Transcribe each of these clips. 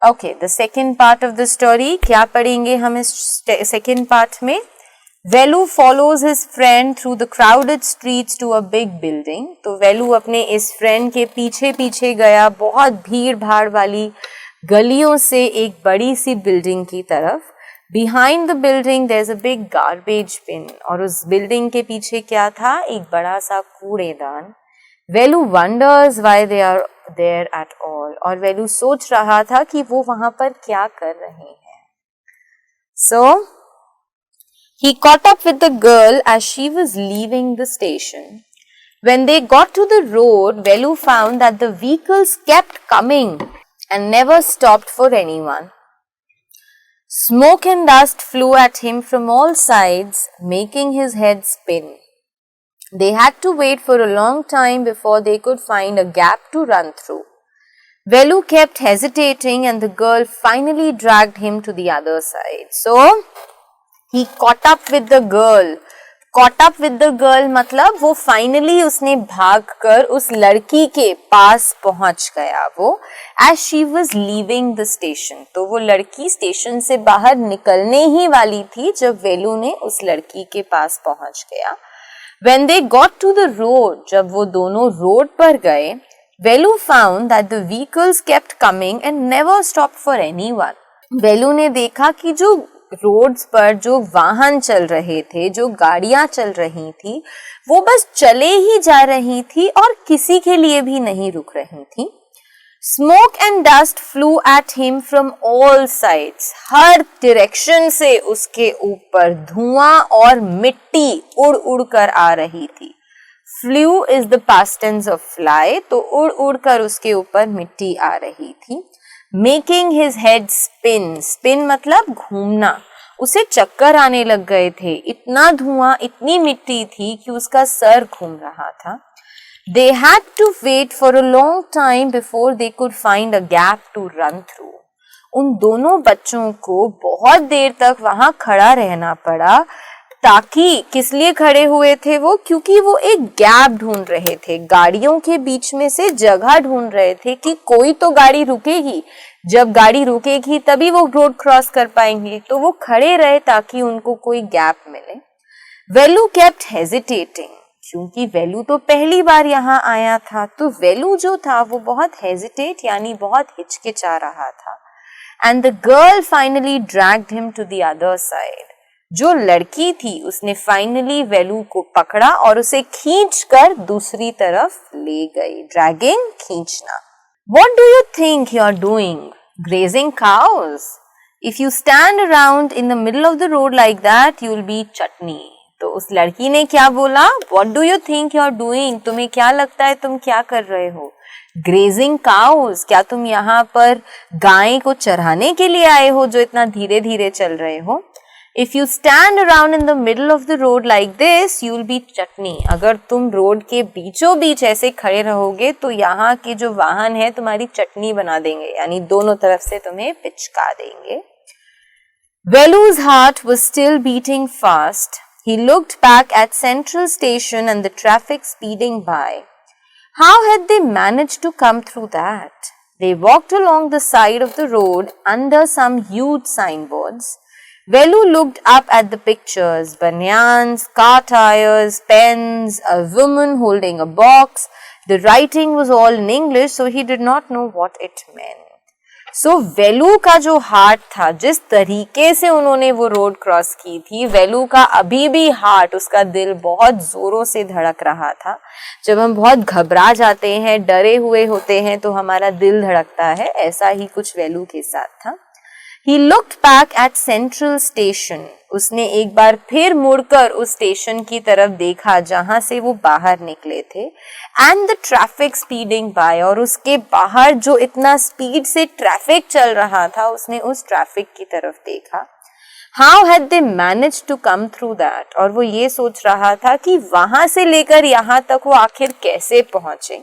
Okay, the second part of the story, क्या पढ़ेंगे हम इस second part में? Velu follows his friend through the crowded streets to a big building. तो वेलू अपने इस friend के पीछे पीछे गया बहुत भीड़ भाड़ वाली गलियों से एक बड़ी सी building की तरफ. Behind the building there's a big garbage bin. और उस building के पीछे क्या था? एक बड़ा सा कूड़ेदान. वेलू wonders why they are there at all. और वेलू सोच रहा था कि वो वहां पर क्या कर रहे हैं. So he caught up with the girl as she was leaving the station. When they got to the road, Velu found that the vehicles kept coming and never stopped for anyone. Smoke and dust flew at him from all sides, making his head spin. They had to wait for a long time before they could find a gap to run through. Velu kept hesitating and the girl finally dragged him to the other side. So, he caught up with the girl. Caught up with the girl मतलब वो finally उसने भागकर उस लड़की के पास पहुंच गया वो as she was leaving the station. तो वो लड़की स्टेशन से बाहर निकलने ही वाली थी जब वेलू ने उस लड़की के पास पहुंच गया. When they got to the road, जब वो दोनों रोड पर गए, Velu found that the vehicles kept coming and never stopped for anyone. वेलू ने देखा कि जो रोड्स पर जो वाहन चल रहे थे, जो गाड़ियां चल रही थी, वो बस चले ही जा रही थी और किसी के लिए भी नहीं रुक रही थी. Smoke and dust flew at him from all sides. Her direction से उसके ऊपर धुआं और मिट्टी उड़ उड़ कर आ रही थी. Flew is the past tense of fly, तो उड़ उड़ कर उसके ऊपर मिट्टी आ रही थी. Making his head spin. Spin मतलब घूमना. उसे चक्कर आने लग गए थे. इतना धुआं, इतनी मिट्टी थी कि उसका सर घूम रहा था. They had to wait for a long time before they could find a gap to run through. उन दोनों बच्चों को बहुत देर तक वहां खड़ा रहना पड़ा. ताकि किस लिए खड़े हुए थे वो? क्योंकि वो एक गैप ढूंढ रहे थे, गाड़ियों के बीच में से जगह ढूंढ रहे थे कि कोई तो गाड़ी रुकेगी. जब गाड़ी रुकेगी तभी वो रोड क्रॉस कर पाएंगे. तो वो खड़े रहे ताकि उनको कोई गैप मिले. वेलू केप्ट हेजिटेटिंग. क्योंकि वेलू तो पहली बार यहाँ आया था, तो वेलू जो था वो बहुत हेजिटेट यानी बहुत हिचकिचा रहा था. And the girl finally dragged him to the other side. जो लड़की थी उसने फाइनली वेलू को पकड़ा और उसे खींचकर दूसरी तरफ ले गई. ड्रैगिंग, खींचना. What do you think you are doing? Grazing cows? If you stand around in the middle of the road like that, you will be chutney. तो उस लड़की ने क्या बोला? What do you think you are doing? तुम्हें क्या लगता है तुम क्या कर रहे हो? Grazing cows. क्या तुम यहाँ पर गाय को चराने के लिए आए हो जो इतना धीरे धीरे चल रहे हो? If you stand around in the middle of the road like this, you will be chutney. अगर तुम रोड के बीचों बीच ऐसे खड़े रहोगे तो यहाँ के जो वाहन है तुम्हारी चटनी बना देंगे, यानी दोनों तरफ से तुम्हें पिचका देंगे. Velu's heart was still beating fast. He looked back at Central Station and the traffic speeding by. How had they managed to come through that? They walked along the side of the road under some huge signboards. Velu looked up at the pictures, banyans, car tires, pens, a woman holding a box. The writing was all in English, so he did not know what it meant. So, वेलू का जो heart था, जिस तरीके से उन्होंने वो road cross की थी, वेलू का अभी भी हार्ट, उसका दिल बहुत जोरों से धड़क रहा था. जब हम बहुत घबरा जाते हैं, डरे हुए होते हैं, तो हमारा दिल धड़कता है. ऐसा ही कुछ वेलू के साथ था. He looked back at Central Station. उसने एक बार फिर मुड़कर उस स्टेशन की तरफ देखा जहां से वो बाहर निकले थे. And the traffic speeding by. और उसके बाहर जो इतना स्पीड से ट्रैफिक चल रहा था, उसने उस ट्रैफिक की तरफ देखा. How had they managed to come through that? और वो ये सोच रहा था कि वहां से लेकर यहाँ तक वो आखिर कैसे पहुंचे.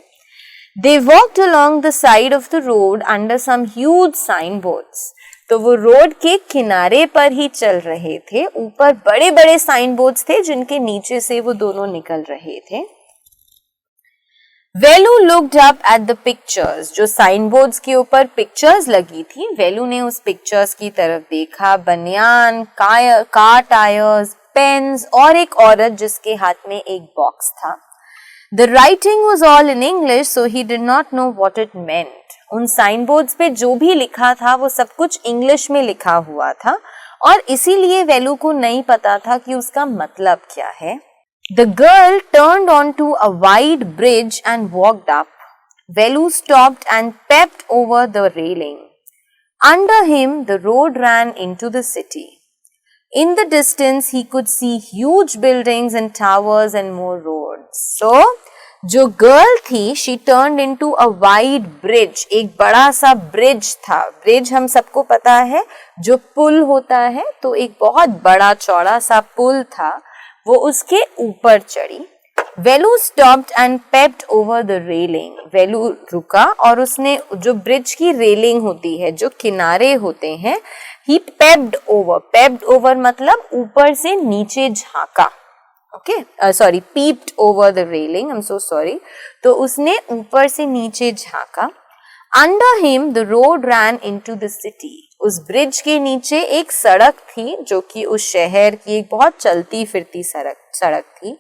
They walked along the side of the road under some huge signboards. तो वो रोड के किनारे पर ही चल रहे थे. ऊपर बड़े बड़े साइन बोर्ड्स थे जिनके नीचे से वो दोनों निकल रहे थे. Velu looked up at the pictures, जो साइन बोर्ड्स के ऊपर पिक्चर्स लगी थी, वेलू ने उस पिक्चर्स की तरफ देखा। बनियान, कार टायर्स, पेन्स और एक औरत जिसके हाथ में एक बॉक्स था। The writing was all in English, so he did not know what it meant. उन साइन बोर्ड्स पे जो भी लिखा था वो सब कुछ इंग्लिश में लिखा हुआ था और इसीलिए वेलू को नहीं पता था कि उसका मतलब क्या है। The girl turned onto a wide bridge and walked up. Velu stopped and peeped over the railing. Under him, the road ran into the city. In the distance, he could see huge buildings and towers and more roads. So, जो girl थी, she turned into a wide bridge. एक बड़ा सा bridge था। Bridge हम सबको पता है जो पुल होता है, तो एक बहुत बड़ा चौड़ा सा पुल था, वो उसके ऊपर चढ़ी। Velu stopped and peeped over the railing. Velu रुका और उसने जो ब्रिज की रेलिंग होती है, जो किनारे होते हैं, ही पेप्ड ओवर मतलब ऊपर से नीचे झांका। Okay, sorry, peeped over the railing, I am so sorry. तो उसने ऊपर से नीचे झांका। Under him the road ran into the city. उस ब्रिज के नीचे एक सड़क थी जो कि उस शहर की एक बहुत चलती फिरती सड़क थी।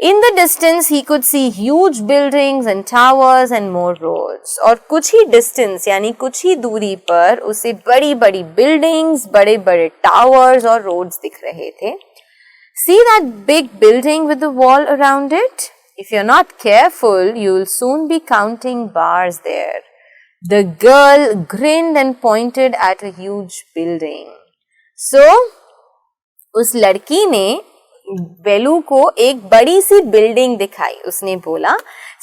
In the distance he could see huge buildings and towers and more roads. और कुछ ही डिस्टेंस यानी कुछ ही दूरी पर उसे बड़ी बड़ी बिल्डिंग्स, बड़े बड़े टावर्स और रोड्स दिख रहे थे। See that big building with the wall around it? If you're not careful, you'll soon be counting bars there. The girl grinned and pointed at a huge building. So, उस लड़की ने वेलू को एक बड़ी सी बिल्डिंग दिखाई। उसने बोला,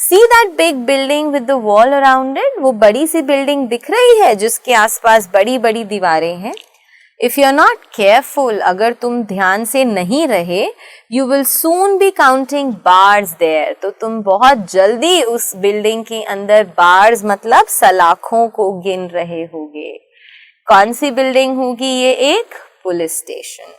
See that big building with the wall around it? वो बड़ी सी बिल्डिंग दिख रही है जिसके आसपास बड़ी बड़ी दीवारें हैं। If you're not careful, अगर तुम ध्यान से नहीं रहे, you will soon be counting bars there. तो तुम बहुत जल्दी उस बिल्डिंग के अंदर bars मतलब सलाखों को गिन रहे होगे। कौन सी बिल्डिंग होगी ये? एक police station.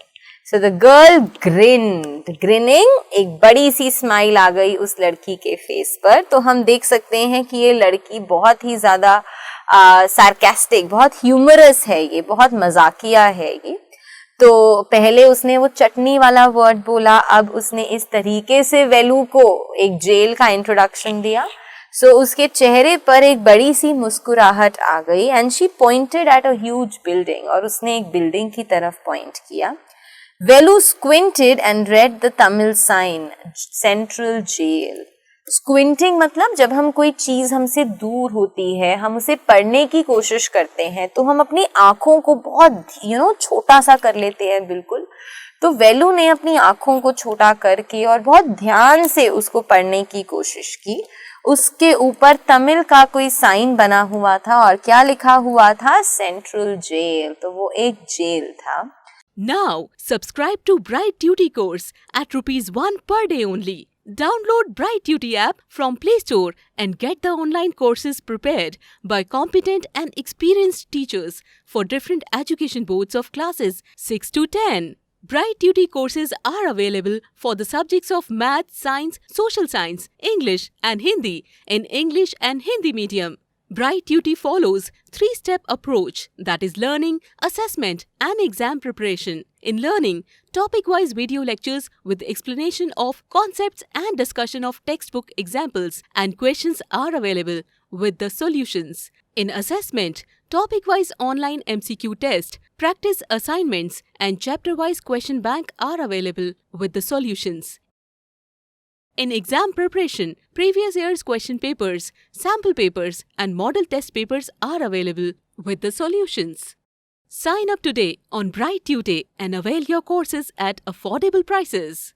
So the girl grinned. Grinning, एक बड़ी सी स्माइल आ गई उस लड़की के फेस पर। तो हम देख सकते हैं कि ये लड़की बहुत ही ज्यादा सार्केस्टिक, बहुत ह्यूमरस है, ये बहुत मजाकिया है ये। तो पहले उसने वो चटनी वाला वर्ड बोला, अब उसने इस तरीके से वेलू को एक जेल का इंट्रोडक्शन दिया। सो उसके चेहरे पर एक बड़ी सी मुस्कुराहट आ गई and she pointed at a huge building, और उसने एक बिल्डिंग की तरफ पॉइंट किया। Velu squinted and read the Tamil sign, central jail. Squinting मतलब जब हम कोई चीज हमसे दूर होती है, हम उसे पढ़ने की कोशिश करते हैं, तो हम अपनी आंखों को बहुत छोटा सा कर लेते हैं बिल्कुल। तो वेलू ने अपनी आंखों को छोटा करके और बहुत ध्यान से उसको पढ़ने की कोशिश की। उसके ऊपर तमिल का कोई साइन बना हुआ था और क्या लिखा हुआ था? Central jail. तो वो एक जेल था। Now subscribe to Bright Duty course at ₹1 per day only. Download Bright Duty app from Play Store and get the online courses prepared by competent and experienced teachers for different education boards of classes 6 to 10. Bright Duty courses are available for the subjects of Math, Science, Social Science, English and Hindi in English and Hindi medium. Bright Duty follows 3-step approach, that is learning, assessment and exam preparation. In learning, topic-wise video lectures with explanation of concepts and discussion of textbook examples and questions are available with the solutions. In assessment, topic-wise online MCQ test, practice assignments and chapter-wise question bank are available with the solutions. In exam preparation, previous year's question papers, sample papers and model test papers are available with the solutions. Sign up today on Bright Tutor and avail your courses at affordable prices.